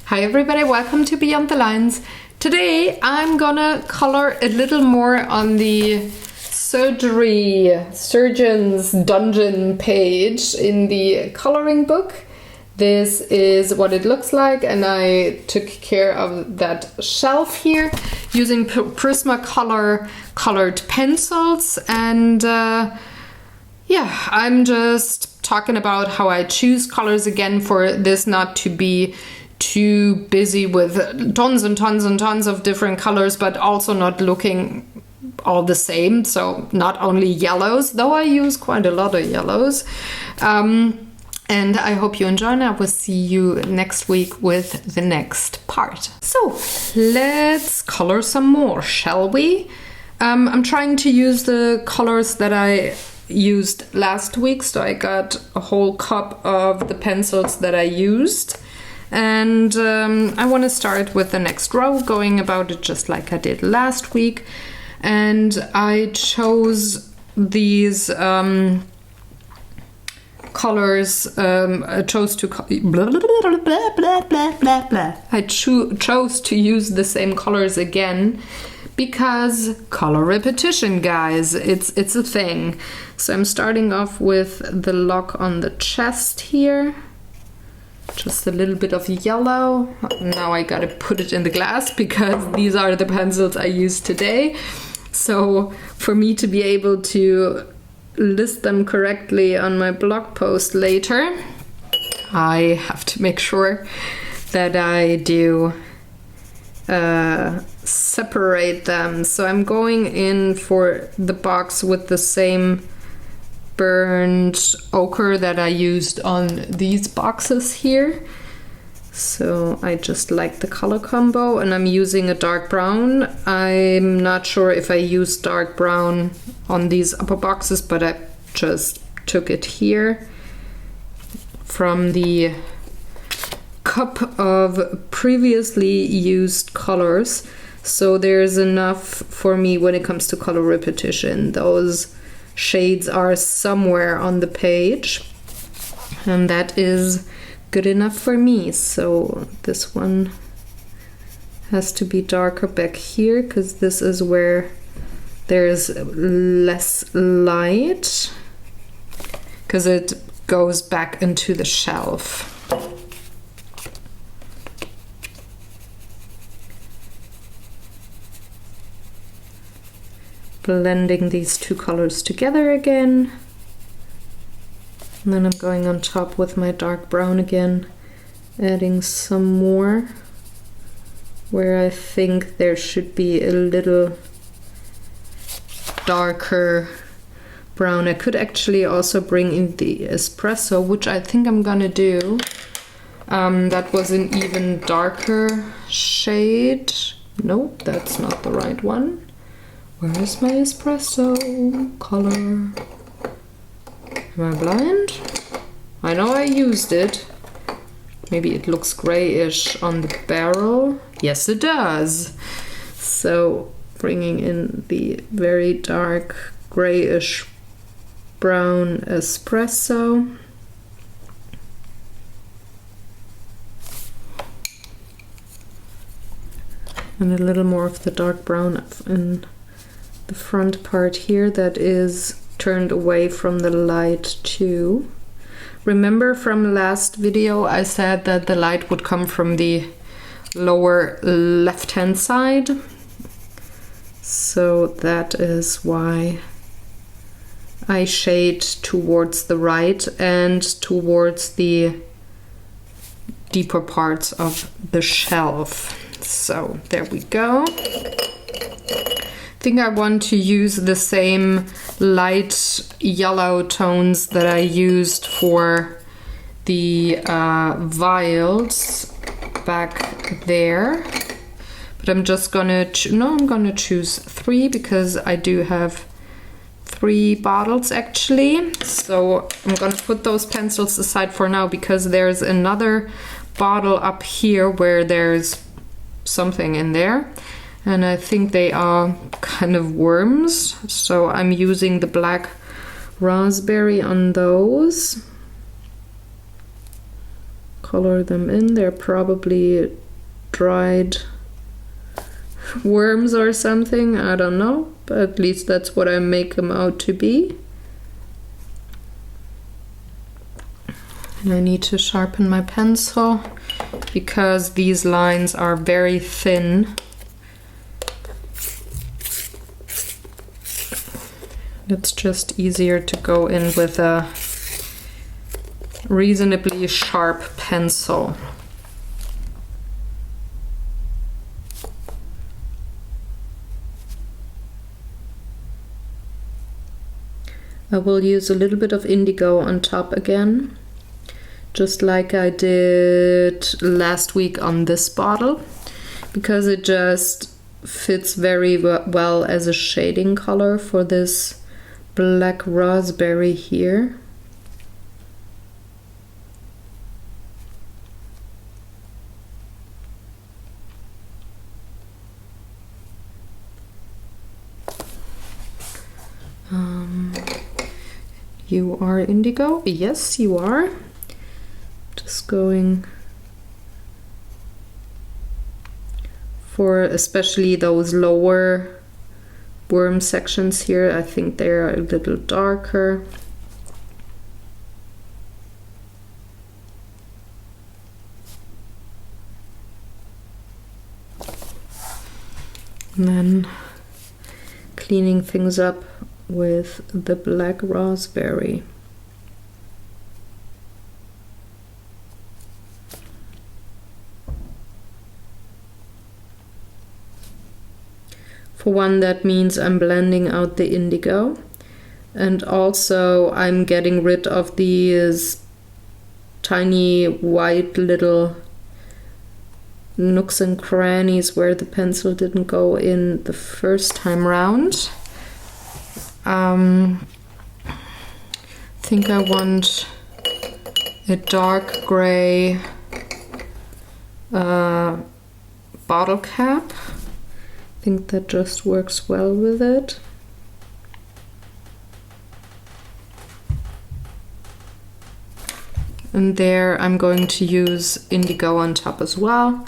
Hi everybody, welcome to Beyond the Lines. Today I'm gonna color a little more on the surgeon's dungeon page in the coloring book. This is what it looks like, and I took care of that shelf here using Prismacolor colored pencils, and yeah, I'm just talking about how I choose colors again for this not to be too busy with tons and tons and tons of different colors, but also not looking all the same. So not only yellows, though I use quite a lot of yellows. And I hope you enjoy, and I will see you next week with the next part. So let's color some more, shall we? I'm trying to use the colors that I used last week, so I got a whole cup of the pencils that I used. And I want to start with the next row, going about it just like I did last week. And I chose these colors. I chose to chose to use the same colors again because color repetition, guys. It's a thing. So I'm starting off with the lock on the chest here. Just a little bit of yellow. Now I gotta put it in the glass because these are the pencils I used today. So for me to be able to list them correctly on my blog post later, I have to make sure that I do separate them. So I'm going in for the box with the same burnt ochre that I used on these boxes here. So I just like the color combo, and I'm using a dark brown. I'm not sure if I used dark brown on these upper boxes, but I just took it here from the cup of previously used colors. So there's enough for me when it comes to color repetition. Those shades are somewhere on the page, and that is good enough for me. So this one has to be darker back here because this is where there's less light, because it goes back into the shelf. Blending these two colors together again, and then I'm going on top with my dark brown again, adding some more where I think there should be a little darker brown. I could actually also bring in the espresso, which I think I'm gonna do. That was an even darker shade. Nope, that's not the right one. Where is my espresso color? Am I blind? I know I used it. Maybe it looks grayish on the barrel. Yes, it does. So bringing in the very dark grayish brown espresso. And a little more of the dark brown in the front part here that is turned away from the light too. Remember from last video I said that the light would come from the lower left hand side, so that is why I shade towards the right and towards the deeper parts of the shelf. So there we go. I think I want to use the same light yellow tones that I used for the vials back there. But I'm just gonna, I'm gonna choose 3 because I do have 3 bottles actually. So I'm gonna put those pencils aside for now because there's another bottle up here where there's something in there. And I think they are kind of worms, so I'm using the black raspberry on those. color them in. They're probably dried worms or something, I don't know, but at least that's what I make them out to be. And I need to sharpen my pencil because these lines are very thin. It's just easier to go in with a reasonably sharp pencil. I will use a little bit of indigo on top again, just like I did last week on this bottle, because it just fits very well as a shading color for this black raspberry here. You are indigo? Yes, you are. Just going for especially those lower worm sections here. I think they're a little darker. And then cleaning things up with the black raspberry. For one, that means I'm blending out the indigo, and also I'm getting rid of these tiny white little nooks and crannies where the pencil didn't go in the first time round. I think I want a dark gray bottle cap. I think that just works well with it. And there I'm going to use indigo on top as well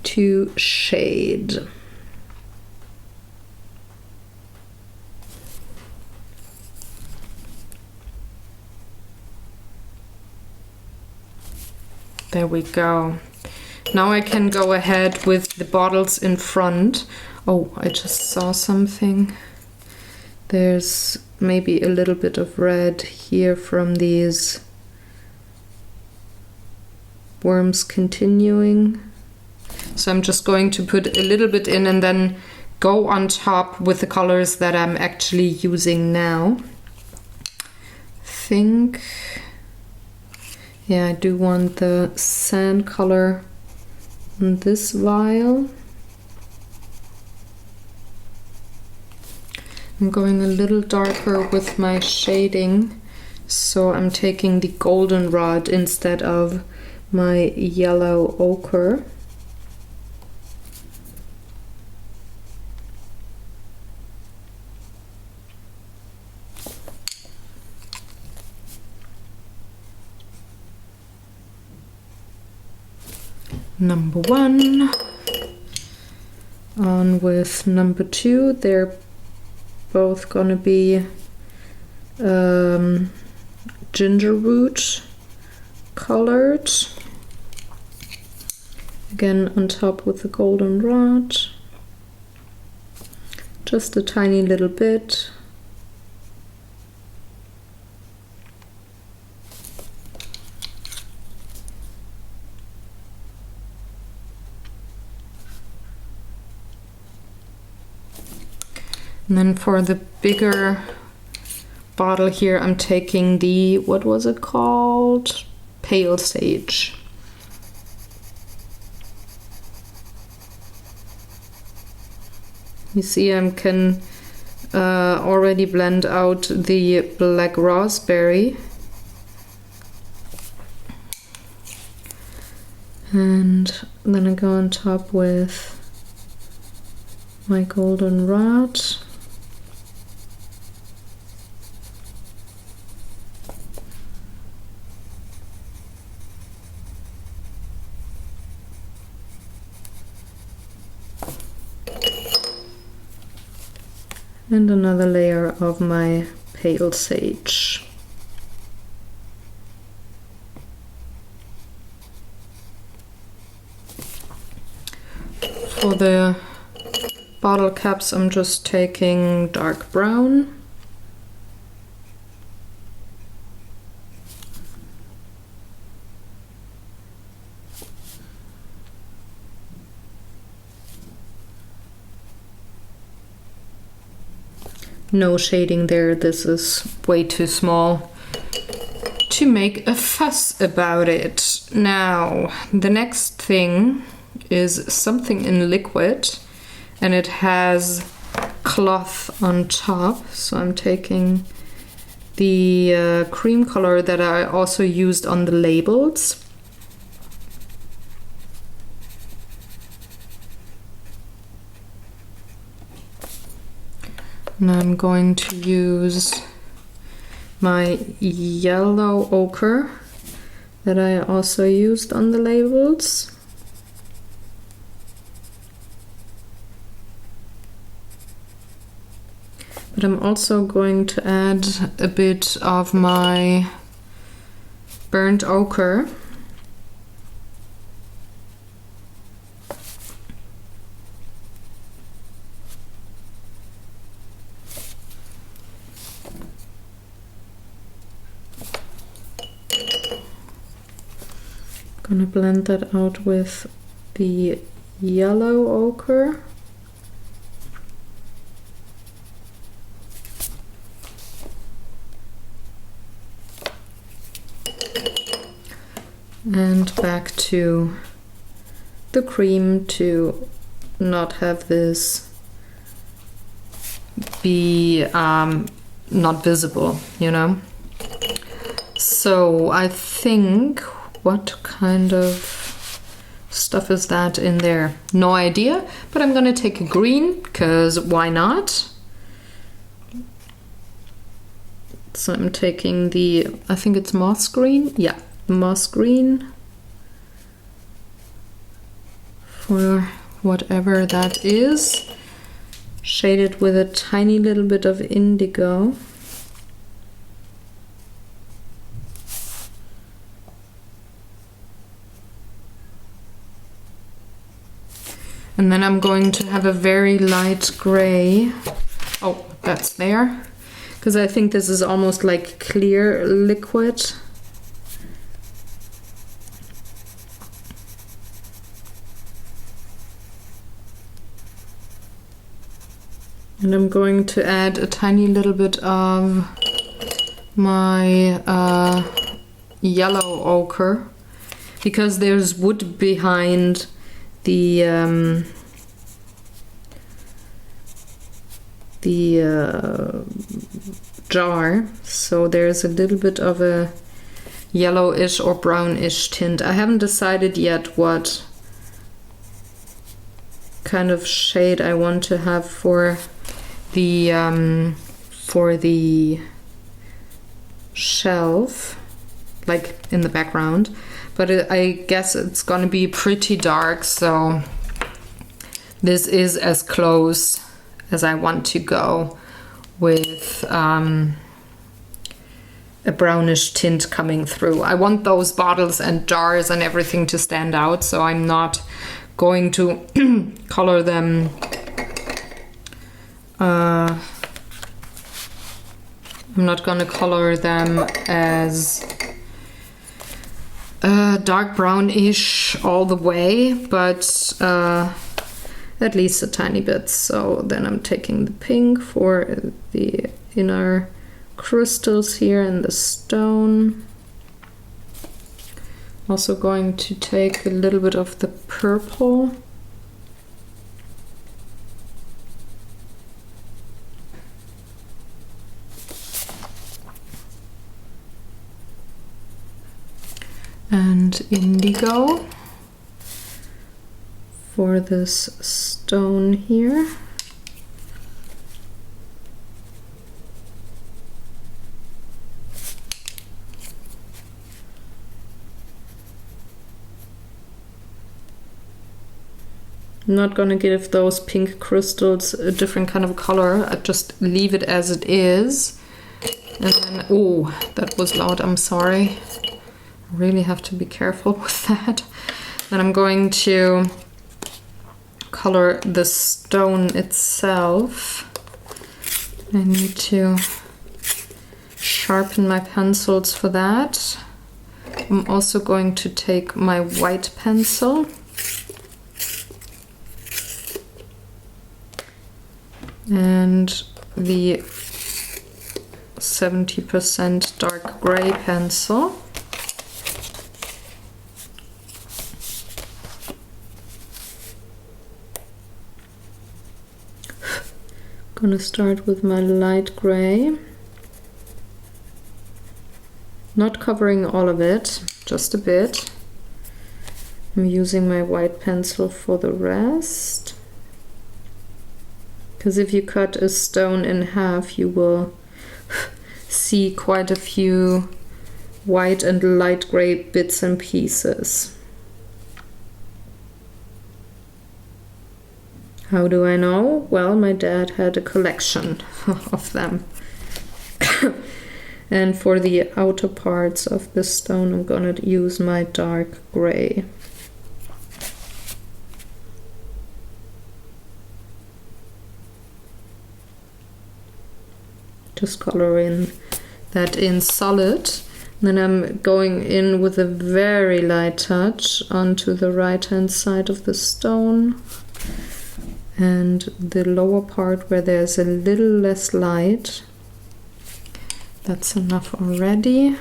to shade. There we go. Now I can go ahead with the bottles in front. Oh, I just saw something. There's maybe a little bit of red here from these worms continuing. So I'm just going to put a little bit in and then go on top with the colors that I'm actually using now. Yeah, I do want the sand color on this vial. I'm going a little darker with my shading, so I'm taking the goldenrod instead of my yellow ochre. Number 1 on with number 2. They're both gonna be ginger root colored. Again on top with the goldenrod. Just a tiny little bit. And then for the bigger bottle here, I'm taking the, what was it called? Pale Sage. You see, I can already blend out the black raspberry. And then I go on top with my goldenrod. And another layer of my pale sage. For the bottle caps, I'm just taking dark brown. No shading there, this is way too small to make a fuss about it. Now, the next thing is something in liquid, and it has cloth on top. So I'm taking the cream color that I also used on the labels. And I'm going to use my yellow ochre that I also used on the labels. But I'm also going to add a bit of my burnt ochre. Gonna blend that out with the yellow ochre. And back to the cream to not have this be not visible, you know. So I think, what kind of stuff is that in there? No idea, but I'm gonna take a green, because why not? So I'm taking the, I think it's moss green. Yeah, moss green for whatever that is. Shaded with a tiny little bit of indigo. And then I'm going to have a very light gray. Oh, that's there. Because I think this is almost like clear liquid. And I'm going to add a tiny little bit of my yellow ochre, because there's wood behind the jar, so there's a little bit of a yellowish or brownish tint. I haven't decided yet what kind of shade I want to have for the shelf, like in the background, but I guess it's gonna be pretty dark, so this is as close as I want to go with a brownish tint coming through. I want those bottles and jars and everything to stand out, so I'm not going to color them I'm not gonna color them as dark brownish all the way, but at least a tiny bit. So then I'm taking the pink for the inner crystals here and the stone. Also going to take a little bit of the purple. And indigo for this stone here. I'm not gonna give those pink crystals a different kind of color. I just leave it as it is. And then, oh, that was loud, I'm sorry. I really have to be careful with that. Then I'm going to color the stone itself. I need to sharpen my pencils for that. I'm also going to take my white pencil and the 70% dark gray pencil. Gonna start with my light gray. Not covering all of it, just a bit. I'm using my white pencil for the rest. Because if you cut a stone in half, you will see quite a few white and light gray bits and pieces. How do I know? Well, my dad had a collection of them. And for the outer parts of the stone, I'm gonna use my dark gray. Just color in that in solid. Then I'm going in with a very light touch onto the right hand side of the stone. And the lower part where there's a little less light. That's enough already.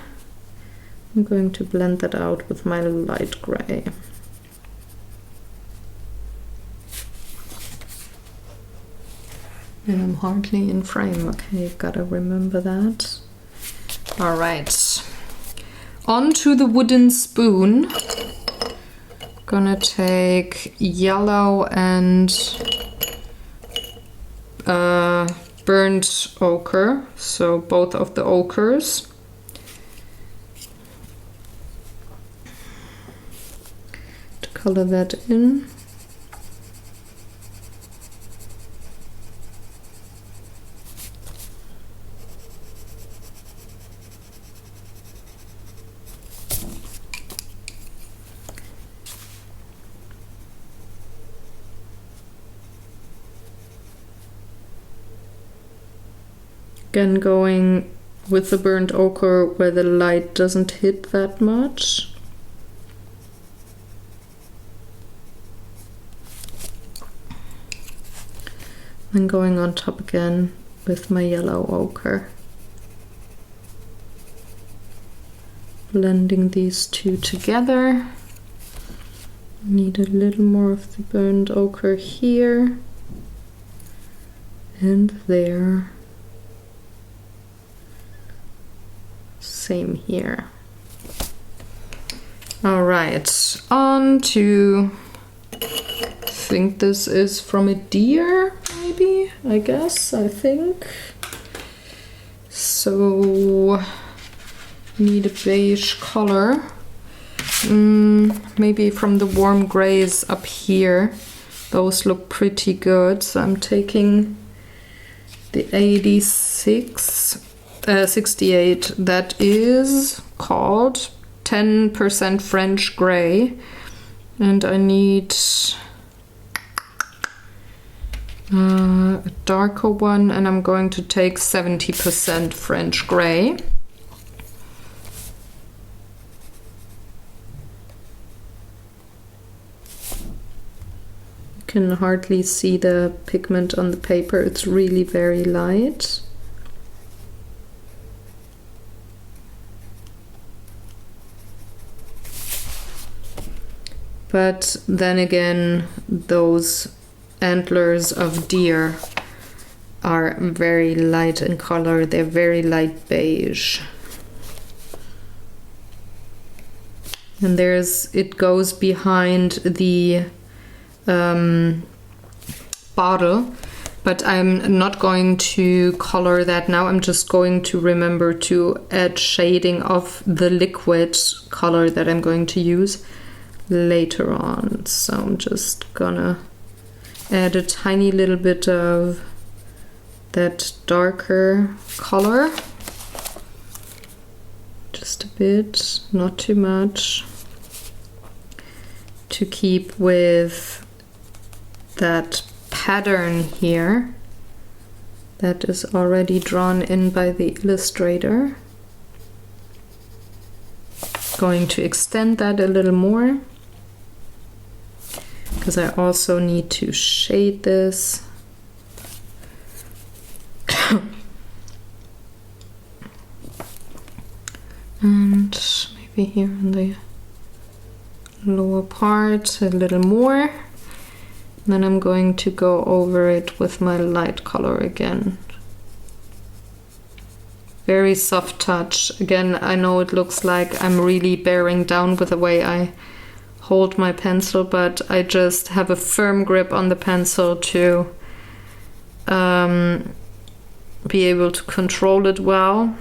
I'm going to blend that out with my light gray. And I'm hardly in frame. Okay, you've got to remember that. All right. On to the wooden spoon. Gonna take yellow and burnt ochre, so both of the ochres. To color that in. Again, going with the burnt ochre where the light doesn't hit that much. Then going on top again with my yellow ochre. Blending these two together. Need a little more of the burnt ochre here and there. Same here. All right, on to, I think this is from a deer, maybe, I think. So, need a beige color. Maybe from the warm grays up here. Those look pretty good. So I'm taking the 68 that is called 10% French gray, and I need a darker one, and I'm going to take 70% French gray. You can hardly see the pigment on the paper, it's really very light. But then again, those antlers of deer are very light in color. They're very light beige. And it goes behind the bottle, but I'm not going to color that now. I'm just going to remember to add shading of the liquid color that I'm going to use later on. So I'm just gonna add a tiny little bit of that darker color. Just a bit, not too much, to keep with that pattern here that is already drawn in by the illustrator. Going to extend that a little more because I also need to shade this. And maybe here in the lower part a little more. Then I'm going to go over it with my light color again. Very soft touch. Again, I know it looks like I'm really bearing down with the way I hold my pencil, but I just have a firm grip on the pencil to be able to control it well.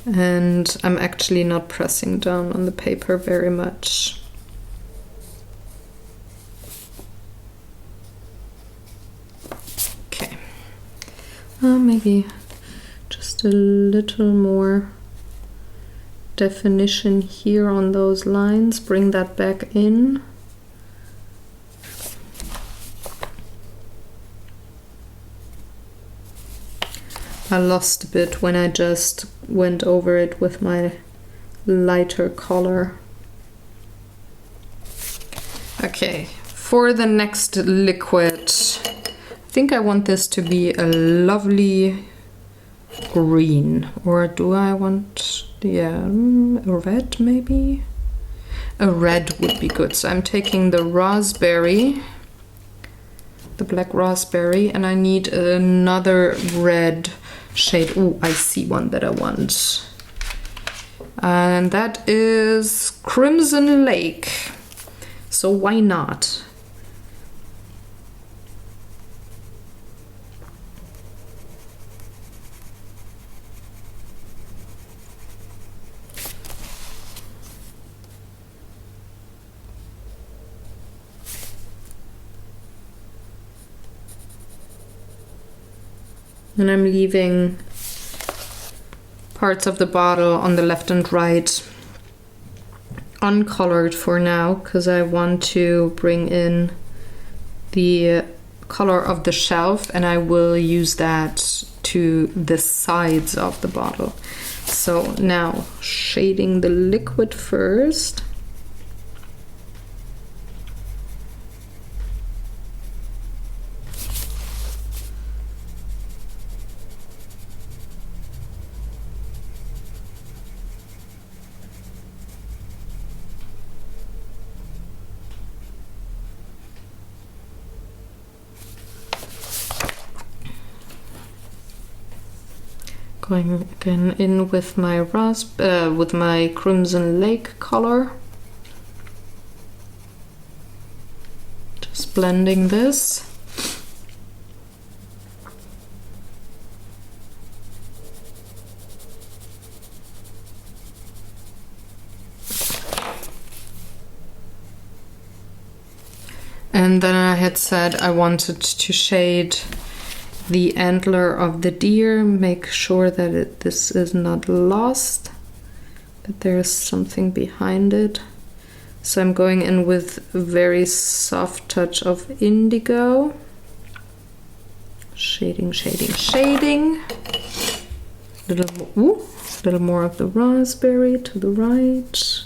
And I'm actually not pressing down on the paper very much. Okay. Maybe just a little more definition here on those lines. Bring that back in. I lost a bit when I just went over it with my lighter color. Okay, for the next liquid, I think I want this to be a lovely green. Or do I want, yeah, a red maybe? A red would be good. So I'm taking the raspberry, the black raspberry, and I need another red shade. Oh, I see one that I want. And that is Crimson Lake. So why not? And I'm leaving parts of the bottle on the left and right uncolored for now, because I want to bring in the color of the shelf, and I will use that to the sides of the bottle. So now shading the liquid first. Going again in with my with my Crimson Lake color. Just blending this. And then I had said I wanted to shade the antler of the deer, make sure that this is not lost, that there's something behind it. So I'm going in with a very soft touch of indigo. Shading, shading, shading. Little more of the raspberry to the right.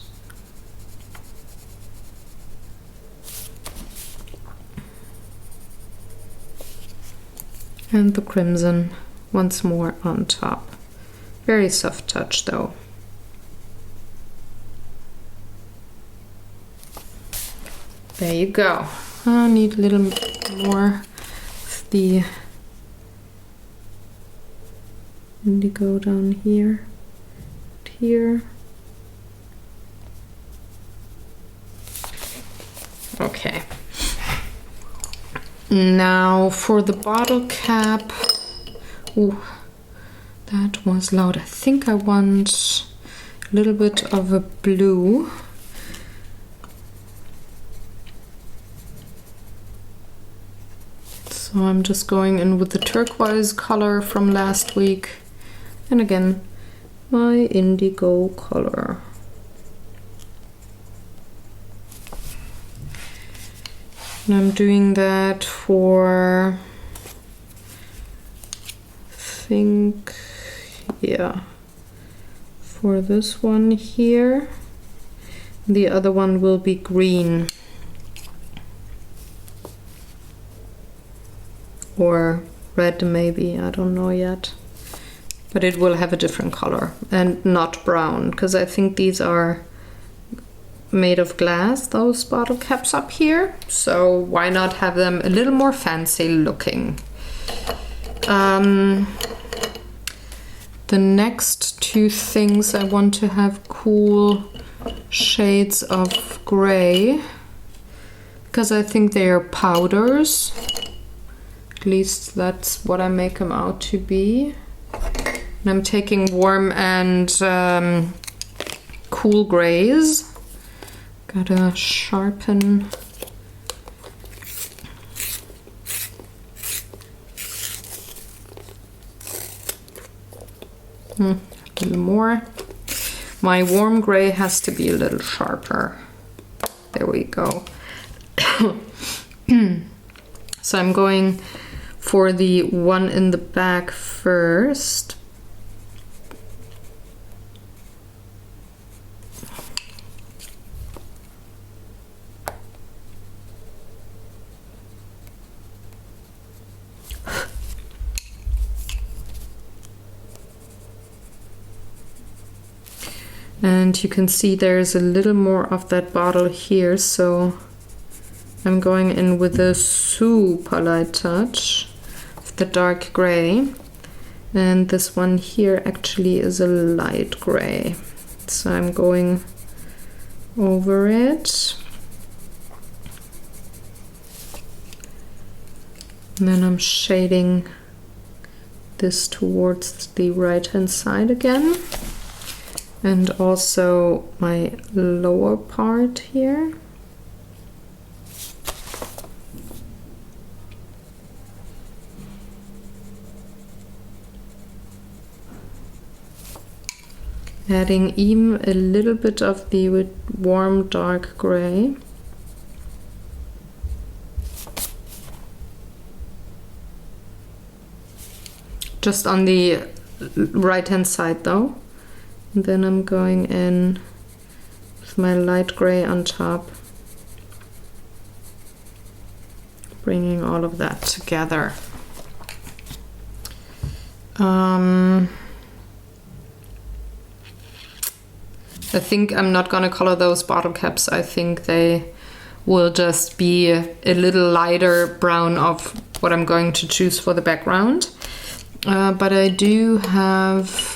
And the crimson once more on top. Very soft touch though. There you go. I need a little more of the indigo down here. Here. Okay. Now for the bottle cap. Ooh, that was loud. I think I want a little bit of a blue. So I'm just going in with the turquoise color from last week. And again, my indigo color. And I'm doing that for, I think, yeah, for this one here. The other one will be green. Or red maybe, I don't know yet. But it will have a different color and not brown, because I think these are made of glass, those bottle caps up here. So why not have them a little more fancy looking? The next two things I want to have cool shades of gray, because I think they are powders. At least that's what I make them out to be. And I'm taking warm and cool grays. Gotta sharpen. A little more. My warm gray has to be a little sharper. There we go. So I'm going for the one in the back first. And you can see there's a little more of that bottle here, so I'm going in with a super light touch of the dark gray. And this one here actually is a light gray. So I'm going over it. And then I'm shading this towards the right hand side again. And also my lower part here. Adding even a little bit of the warm dark gray. Just on the right hand side though. And then I'm going in with my light gray on top, bringing all of that together. I think I'm not gonna color those bottle caps. I think they will just be a little lighter brown of what I'm going to choose for the background. But I do have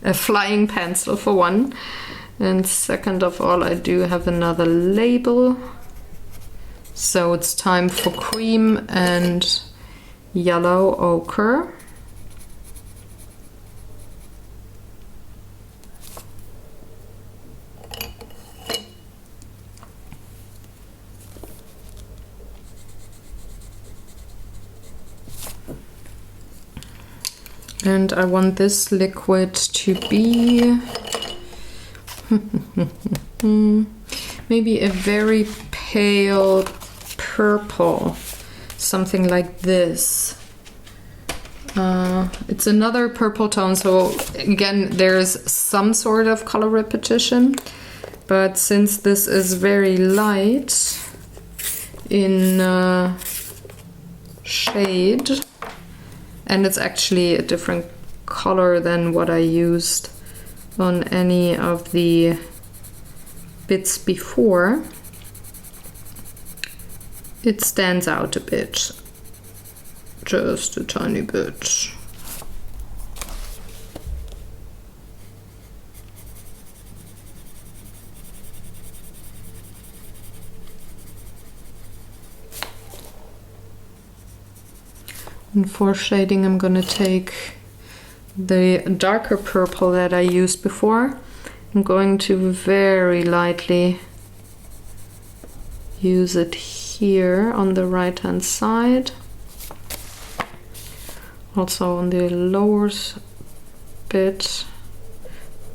a flying pencil for one, and second of all I do have another label. So it's time for cream and yellow ochre. And I want this liquid to be maybe a very pale purple, something like this. It's another purple tone, so again there's some sort of color repetition, but since this is very light in shade, and it's actually a different color than what I used on any of the bits before, it stands out a bit, just a tiny bit. And for shading, I'm gonna take the darker purple that I used before. I'm going to very lightly use it here on the right hand side. Also on the lower bit,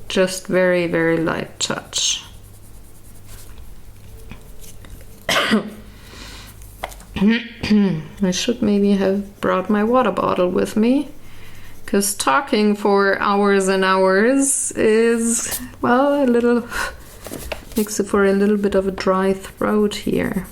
just very, very light touch. I should maybe have brought my water bottle with me, because talking for hours and hours is, well, makes it for a little bit of a dry throat here.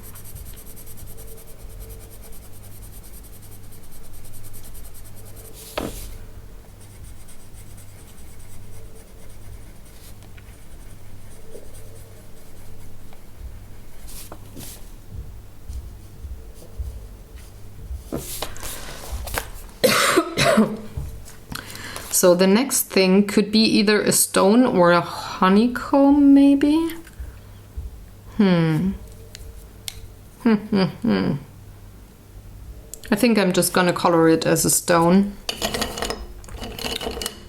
So the next thing could be either a stone or a honeycomb, maybe? I think I'm just gonna color it as a stone.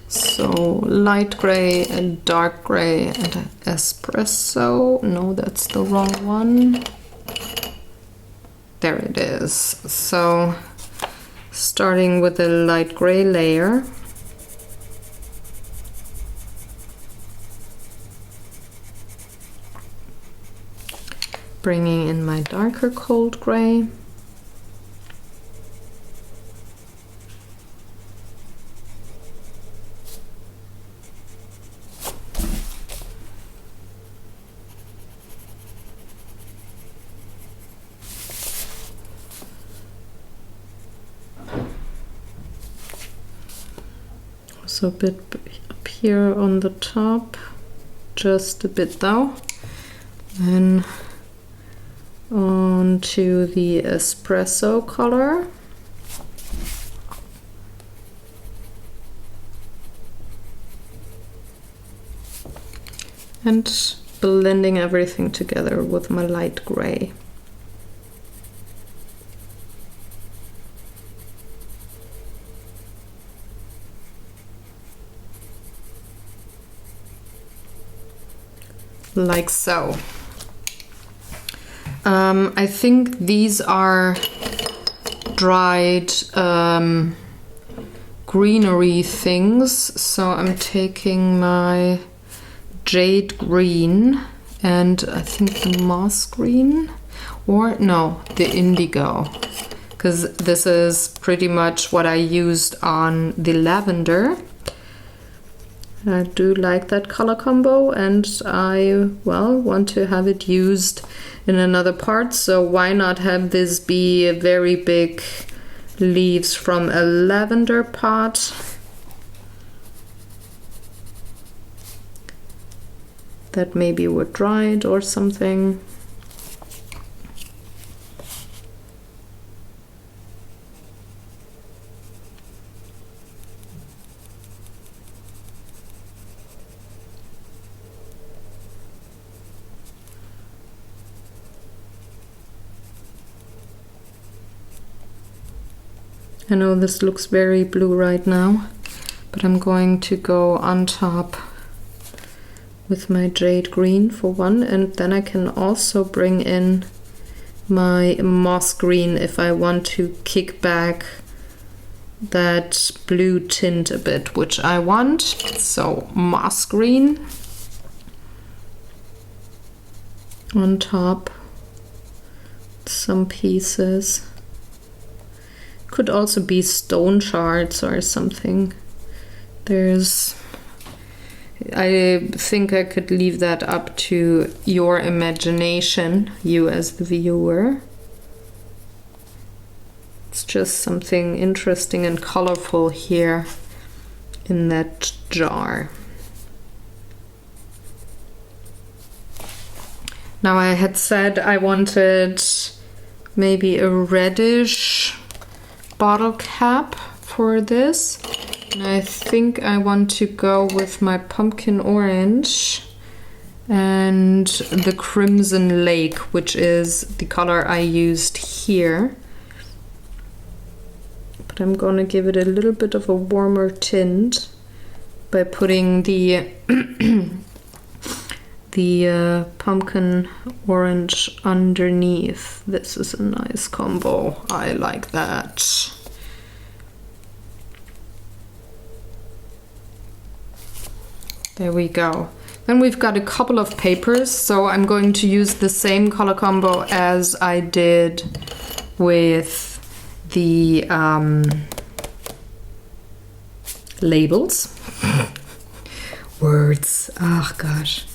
So light gray and dark gray and espresso. No, that's the wrong one. There it is. So starting with the light gray layer. Bringing in my darker cold gray. So a bit up here on the top, just a bit though. Then onto the espresso color. And blending everything together with my light gray. Like so. I think these are dried greenery things, so I'm taking my jade green and I think the moss green, or no, the indigo, because this is pretty much what I used on the lavender. I do like that color combo, and I, well, want to have it used in another part, so why not have this be a very big leaves from a lavender pot. That maybe were dried or something. I know this looks very blue right now, but I'm going to go on top with my jade green for one, and then I can also bring in my moss green if I want to kick back that blue tint a bit, which I want. So moss green on top, some pieces. Could also be stone shards or something. I think I could leave that up to your imagination, you as the viewer. It's just something interesting and colorful here in that jar. Now, I had said I wanted maybe a reddish bottle cap for this, and I think I want to go with my pumpkin orange and the crimson lake, which is the color I used here, but I'm gonna give it a little bit of a warmer tint by putting the the pumpkin orange underneath. This is a nice combo. I like that. There we go. Then we've got a couple of papers, so I'm going to use the same color combo as I did with the labels. Words. Oh gosh.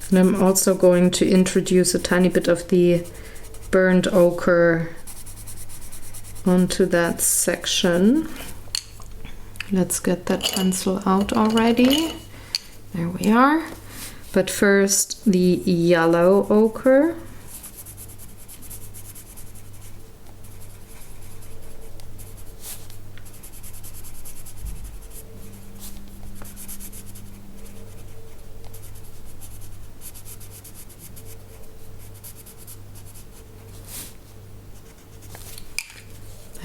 And I'm also going to introduce a tiny bit of the burnt ochre onto that section. Let's get that pencil out already. There we are. But first the yellow ochre.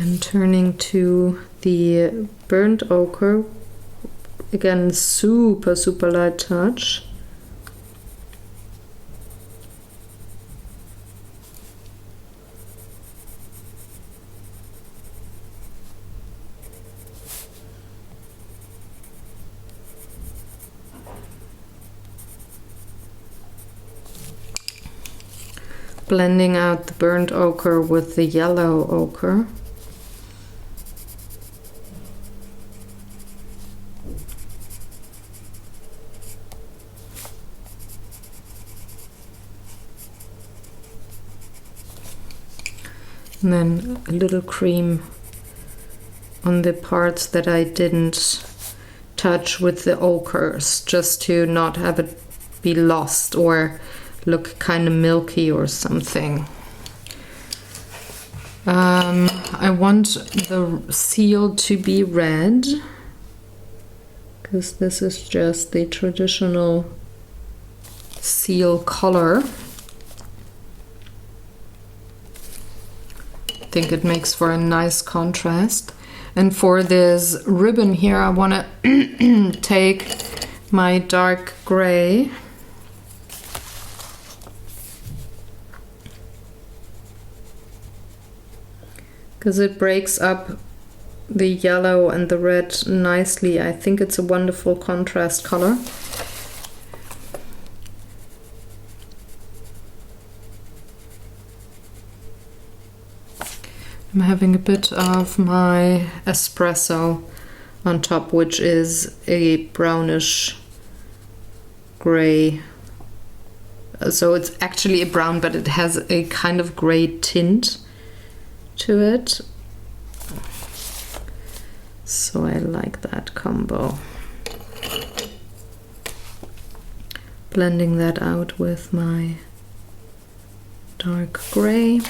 And turning to the burnt ochre, again super light touch. Blending out the burnt ochre with the yellow ochre. And then a little cream on the parts that I didn't touch with the ochres, just to not have it be lost or look kind of milky or something. I want the seal to be red, because this is just the traditional seal color. I think it makes for a nice contrast. And for this ribbon here, I want to take my dark gray because it breaks up the yellow and the red nicely. I think it's a wonderful contrast color. I'm having a bit of my espresso on top, which is a brownish gray. So it's actually a brown, but it has a kind of gray tint to it. So I like that combo. Blending that out with my dark gray.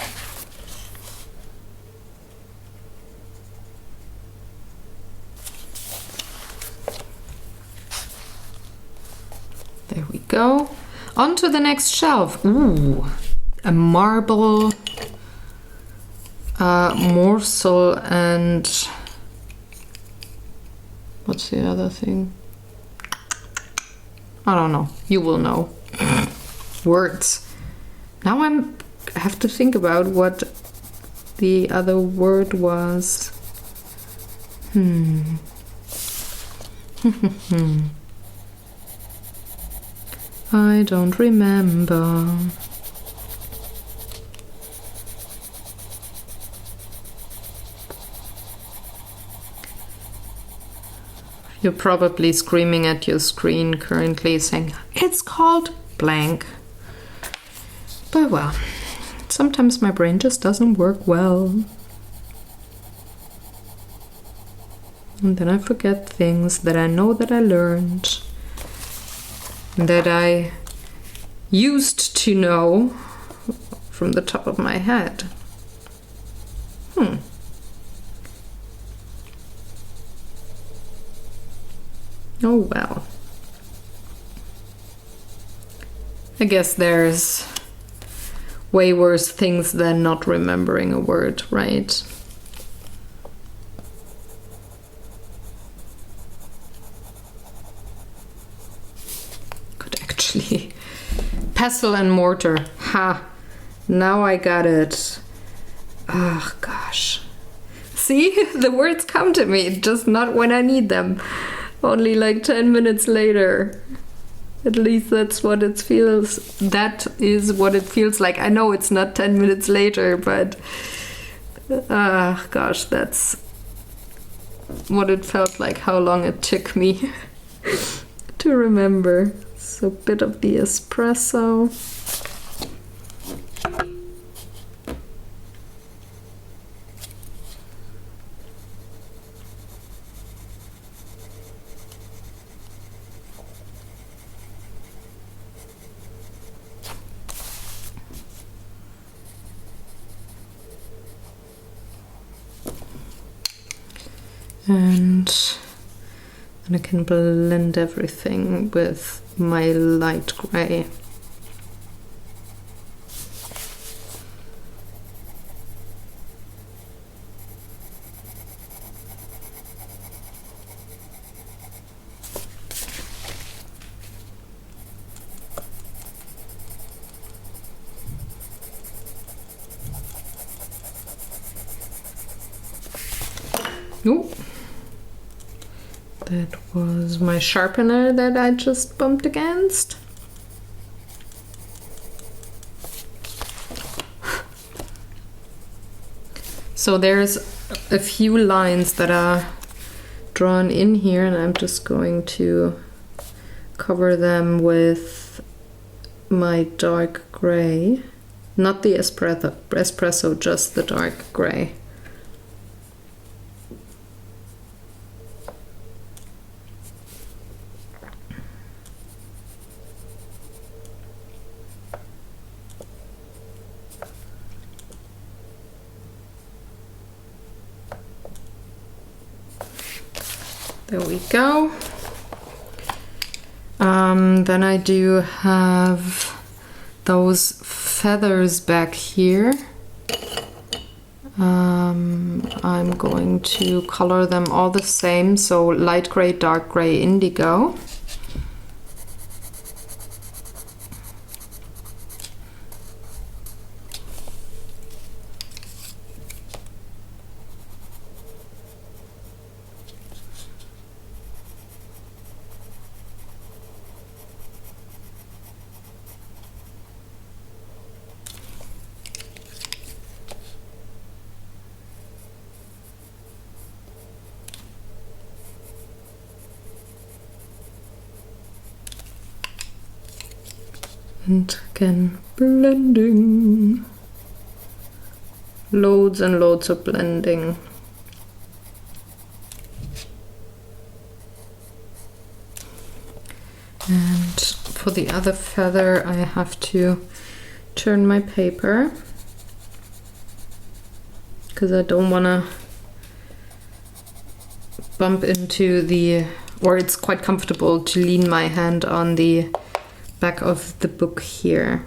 There we go. On to the next shelf. Ooh, a marble morsel and what's the other thing? I don't know. You will know. Words. Now I have to think about what the other word was. I don't remember. You're probably screaming at your screen currently saying, it's called blank. But well, sometimes my brain just doesn't work well. And then I forget things that I know that I learned, that I used to know from the top of my head. Oh well. I guess there's way worse things than not remembering a word, right? Pestle and mortar. Ha! Now I got it. Oh gosh. See? The words come to me, just not when I need them. Only like 10 minutes later. At least that's what it feels. That is what it feels like. I know it's not 10 minutes later, but gosh, that's what it felt like, how long it took me to remember. So a bit of the espresso. And I can blend everything with my light gray. Oh. That was my sharpener that I just bumped against. So there's a few lines that are drawn in here, and I'm just going to cover them with my dark gray. Not the espresso, just the dark gray. There we go. Then I do have those feathers back here. I'm going to color them all the same, so light gray, dark gray, indigo. And again, blending. Loads and loads of blending. And for the other feather, I have to turn my paper because I don't want to bump into the, or it's quite comfortable to lean my hand on the back of the book here.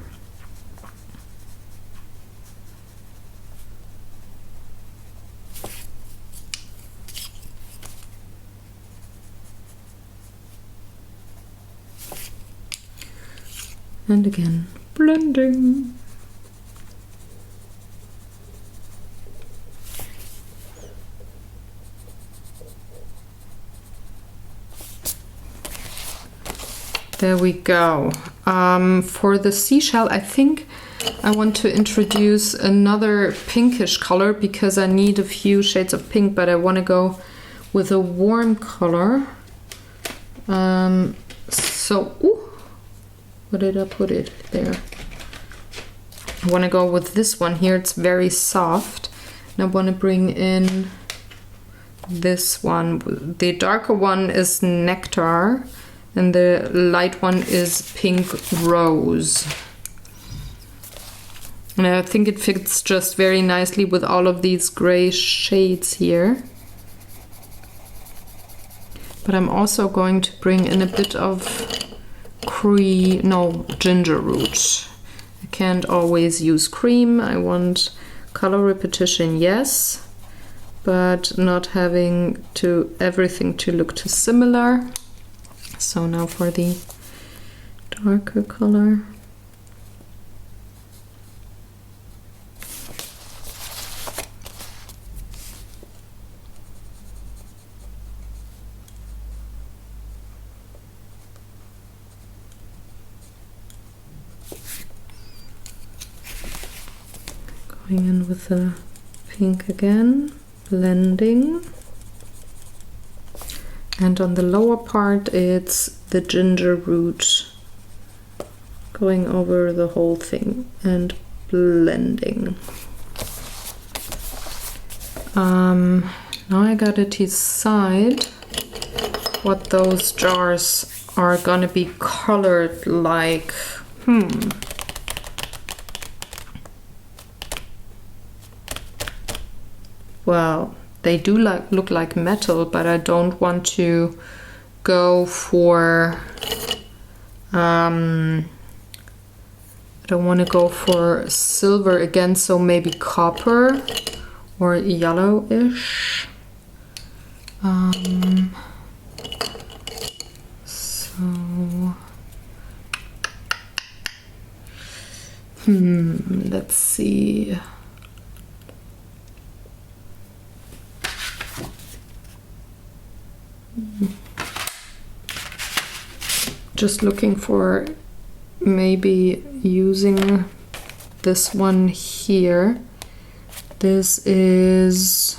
And again, blending. There we go. For the seashell, I think I want to introduce another pinkish color because I need a few shades of pink, but I want to go with a warm color. Ooh, where did I put it? There. I want to go with this one here. It's very soft. And I want to bring in this one. The darker one is Nectar, and the light one is Pink Rose. And I think it fits just very nicely with all of these gray shades here. But I'm also going to bring in a bit of ginger root. I can't always use cream. I want color repetition, yes, but not having everything to look too similar. So now for the darker color. Going in with the pink again, blending. And on the lower part it's the ginger root, going over the whole thing and blending. Now I gotta decide what those jars are gonna be colored like. Well, they do look like metal, but I don't want to go for I don't want to go for silver again, so maybe copper or yellowish. Let's see. Just looking for maybe using this one here. This is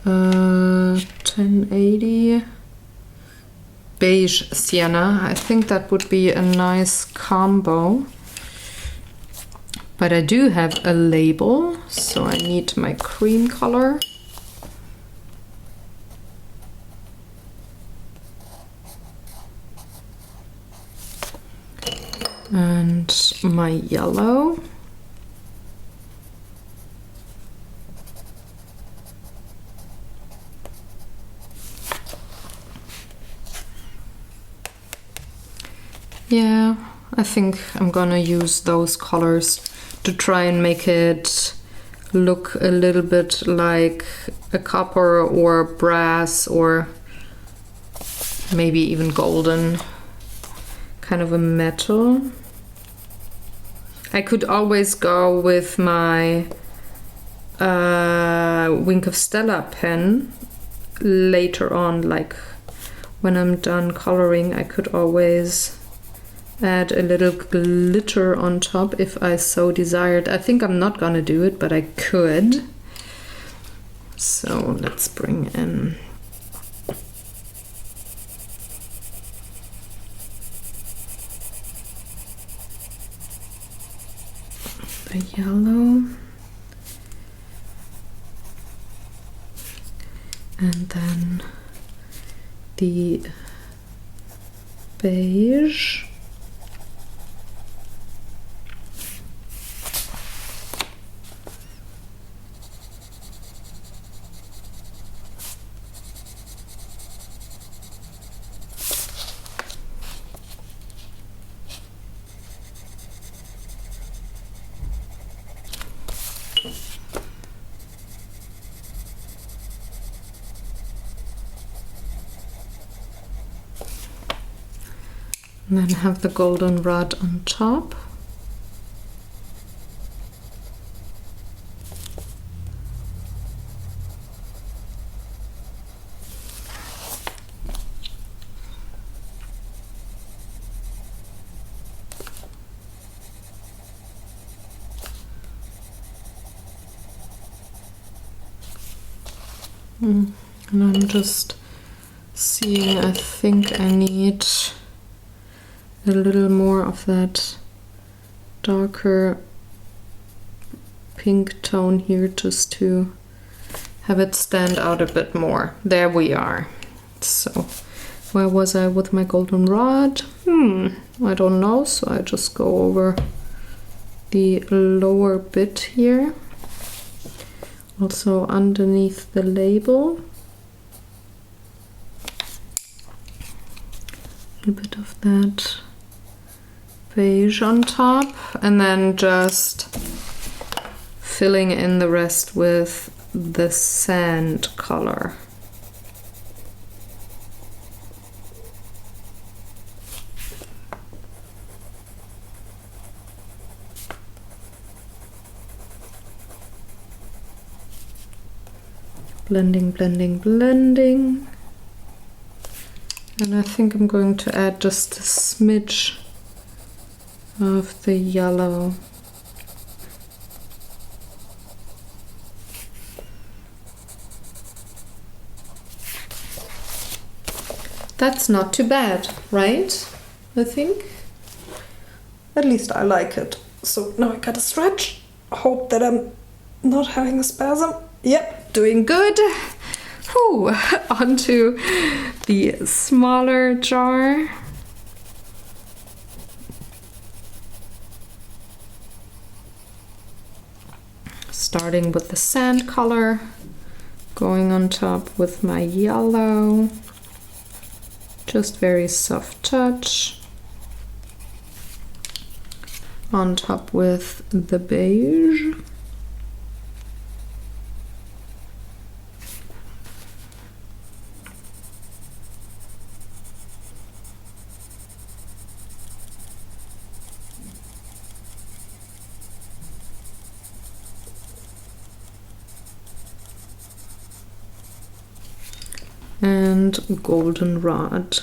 1080 beige sienna. I think that would be a nice combo. But I do have a label, so I need my cream color. And my yellow. Yeah, I think I'm gonna use those colors to try and make it look a little bit like a copper or brass or maybe even golden, kind of a metal. I could always go with my Wink of Stella pen later on, like when I'm done coloring. I could always add a little glitter on top if I so desired. I think I'm not gonna do it, but I could. So let's bring in the yellow, and then the beige. And then have the goldenrod on top. And I'm just seeing, I think I need a little more of that darker pink tone here, just to have it stand out a bit more. There we are. So where was I with my goldenrod? I don't know, so I just go over the lower bit here, also underneath the label. A bit of that beige on top, and then just filling in the rest with the sand color. Blending, blending, blending. And I think I'm going to add just a smidge of the yellow. That's not too bad, right? I think. At least I like it. So now I gotta stretch. Hope that I'm not having a spasm. Yep, doing good. Whew. Onto the smaller jar. Starting with the sand color, going on top with my yellow. Just very soft touch. On top with the beige. And goldenrod.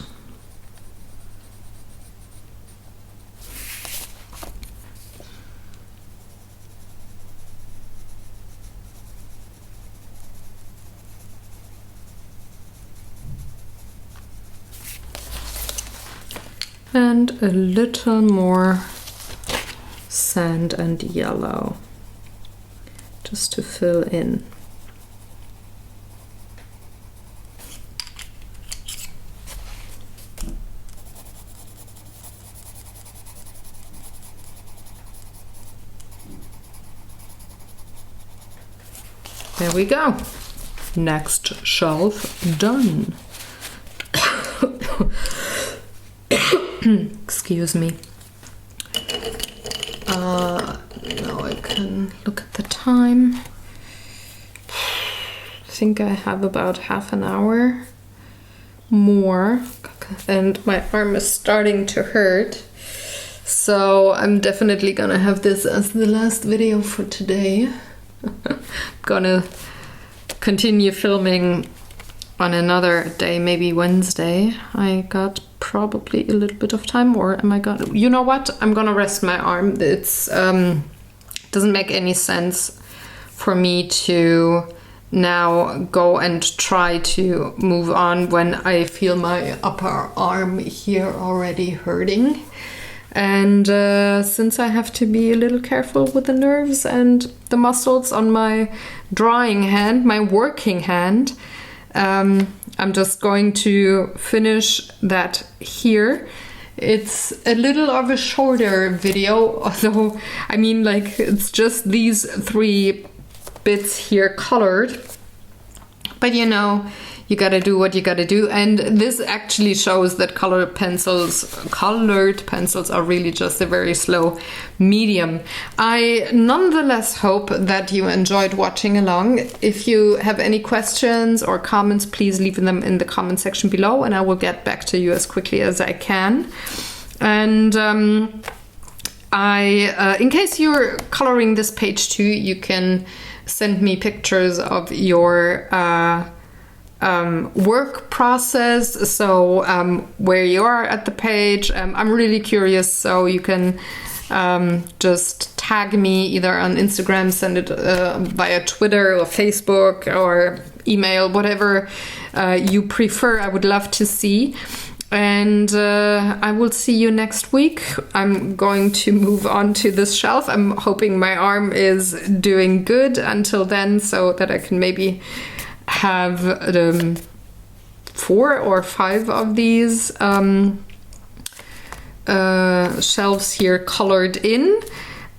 And a little more sand and yellow, just to fill in. There we go. Next shelf done. Excuse me. Now I can look at the time. I think I have about half an hour more, and my arm is starting to hurt. So I'm definitely gonna have this as the last video for today. Gonna continue filming on another day, maybe Wednesday. I got probably a little bit of time, or am I gonna, you know what, I'm gonna rest my arm. It's doesn't make any sense for me to now go and try to move on when I feel my upper arm here already hurting. And since I have to be a little careful with the nerves and the muscles on my drawing hand, my working hand, I'm just going to finish that here. It's a little of a shorter video, although, I mean, like, it's just these 3 bits here colored. But you know, you gotta do what you gotta do. And this actually shows that colored pencils are really just a very slow medium. I nonetheless hope that you enjoyed watching along. If you have any questions or comments, please leave them in the comment section below, and I will get back to you as quickly as I can. And in case you're coloring this page too, you can send me pictures of your work process, so where you are at the page. I'm really curious, so you can just tag me either on Instagram, send it via Twitter or Facebook or email, whatever you prefer. I would love to see. And I will see you next week. I'm going to move on to this shelf. I'm hoping my arm is doing good until then, so that I can maybe have 4 or 5 of these shelves here colored in.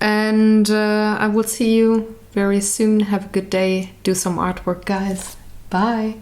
And I will see you very soon. Have a good day. Do some artwork, guys. Bye.